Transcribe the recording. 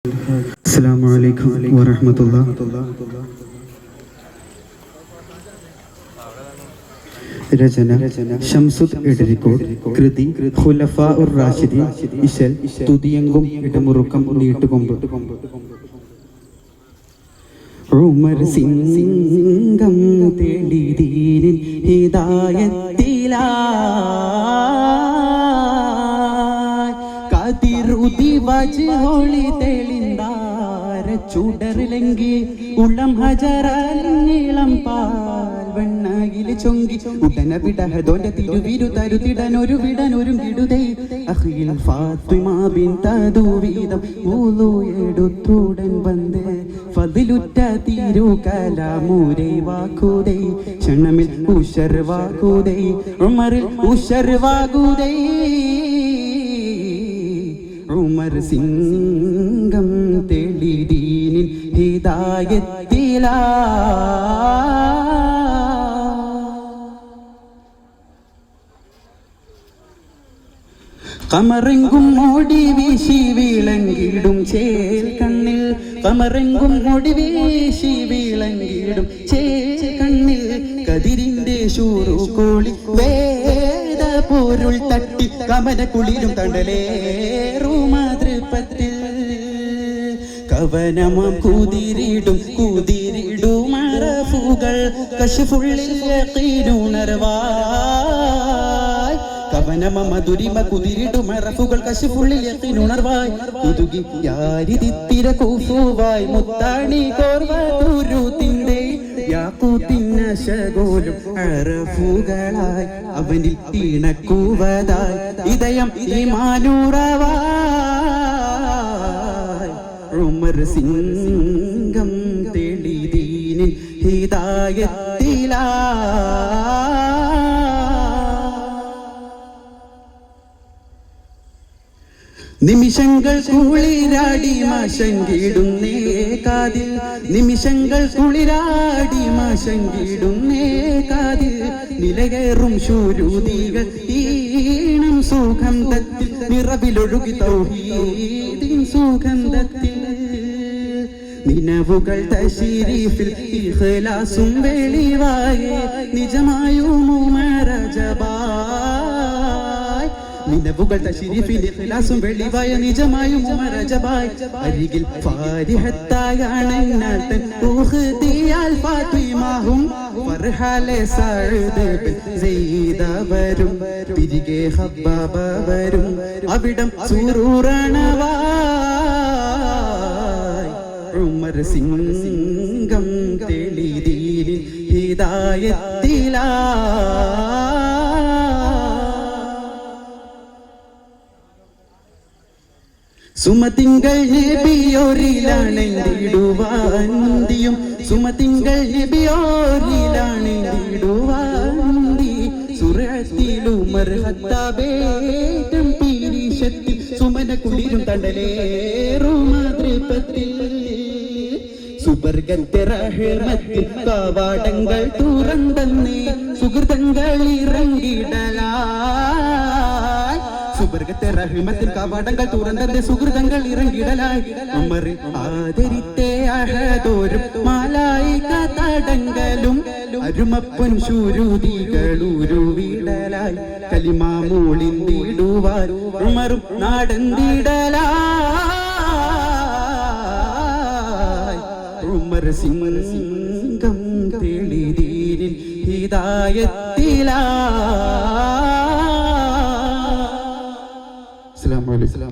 അസ്സലാമു അലൈക്കും വറഹ്മത്തുള്ളാഹി. രചന ശംസുദ് എടരിക്കോട്. കൃതി ഖുലഫാഉർ റാഷിദീൻ. ഇശൽ തുതിയങ്കും ഇടമുറുക്കം നീട്ടുകൊമ്പ്. ഉമർ സിംഗം തേടി ദീനിൻ ഹിദായത്തിലായി കതിരുതി വജ്ഹൊളി തെളിന്താര ചുടറിലെങ്കി ഉള്ളം ഹജറലിളം പാൽ വെണ്ണയില് ചൊങ്കി ഉടന വിടഹദോന്റെ തിരുവിരു തരുതിടനൊരു വിടനൊരു കിടുതൈ അഖിൽ ഫാത്തിമ ബിൻതദു വീതം വുളു എടുത്തുടൻ വന്ന് ഫദിലുറ്റ തിരു കലാമുരൈ വാക്കുതൈ ക്ഷണമിൽ ഉശർവാകുതൈ ഉമറിൽ ഉശർവാകുതൈ ഉമർ സിംഗം തേടി ദീനിൻ ഹിദായത്തിലായി കമറെങ്കും മോടി വീശി വിളങ്ങിടും ചേൽ കണ്ണിൽ കമറെങ്കും മോടി വീശി വിളങ്ങിടും ചേൽ കണ്ണിൽ കതിരിന്റെ ശൂറു കോളി വേദ പോരുൾ തട്ടി കമന കുളിരും തണ്ടലേറും മാതൃപത്തിൽ കവനമാം കുതിരിടും അറഫുകൾ കശഫുള്ളിൽ യഖീനുണർവായ് കവനമ മധുരിമ കുതിരിടും അറഫുകൾ കശഫുള്ളിൽ യഖീനുണർവായ് കുതുകി യാരിതിത്തിര കൂഫുവായ് മുത്താണി കോർവ കുരുതിന്റെ യാക്കൂത്തിന്നശകോലും അറഫുകളായി അവനിൽ ഇണക്കുവതായി ഇദയം ഈമാനുറവായ് ഉമർ സിംഗം തേടി ദീനിൻ ഹിദായത്തിലായി നിമിഷങ്ങൾ കുളിരാടി മാശങ്കിടുന്നേ കാതിൽ നിമിഷങ്ങൾ കുളിരാടി മാശങ്കിടുന്നേ കാതിൽ നിലകേറും ശൂരുതികൾ ഈണം സുഗന്ധത്തിൽ നിറവിലൊഴുകി തൗഹീദിൻ സുഗന്ധത്തിൽ നിനവുകൾ തശരീഫിൽ ഇഖ്ലാസും വെളിവായി നിജമായും ഉമറജബായ് നിനവുകൾ തശരീഫിൽ ഇഖ്ലാസും വെളിവായ നിജമായും ഉമറജബായ് അരികിൽ ഫാരിഹത്തായാണ് തൻ ഉഖ്ദിയാൽ ഫാത്തിമഹും ഫർഹാലെ സഅദ് ബിൻ സയ്യിദ വരും തിരികെ ഹബ്ബാബ വരും അവിടം സുറൂറണവായ് ഉമർ സിംഗം തേടി ദീനിൻ ഹിദായത്തിലായി സുമതിങ്കൾ നബിയോരിലാണെന്തിടുവാന്തിയും സുമതിങ്കൾ നബിയോരിലാണെന്തിടുവാന്തി സുറത്തിലുമർ ഹത്താബേറ്റം പീരിശത്തിൽ സുമന കുളിരും തണ്ടലേറും മാതൃപത്തിൽ സുബർഗത്തെ റഹ്മത്തിൽ കവാടങ്ങൾ തുറന്നേ സുഹൃതങ്ങൾ ഇറങ്ങിടലായി സുബർഗത്തെ റഹ്മത്തിൽ കവാടങ്ങൾ തുറന്നേ സുഹൃതങ്ങൾ ഇറങ്ങിടലായി ഉമറിൽ ആദരിത്തെ അഹദോരും മാലായിക തടങ്കലും അരുമപ്പൻ ശൂരുതികളുരുവിടലായി കലിമാമൂളിൻ വീടുവാൻ ഉമറും നാടന്തിടലായി ഉമർ സിംഗം തേടി ദീനിൻ ഹിദായത്തിലായി. അസ്സലാമു അലൈക്കും.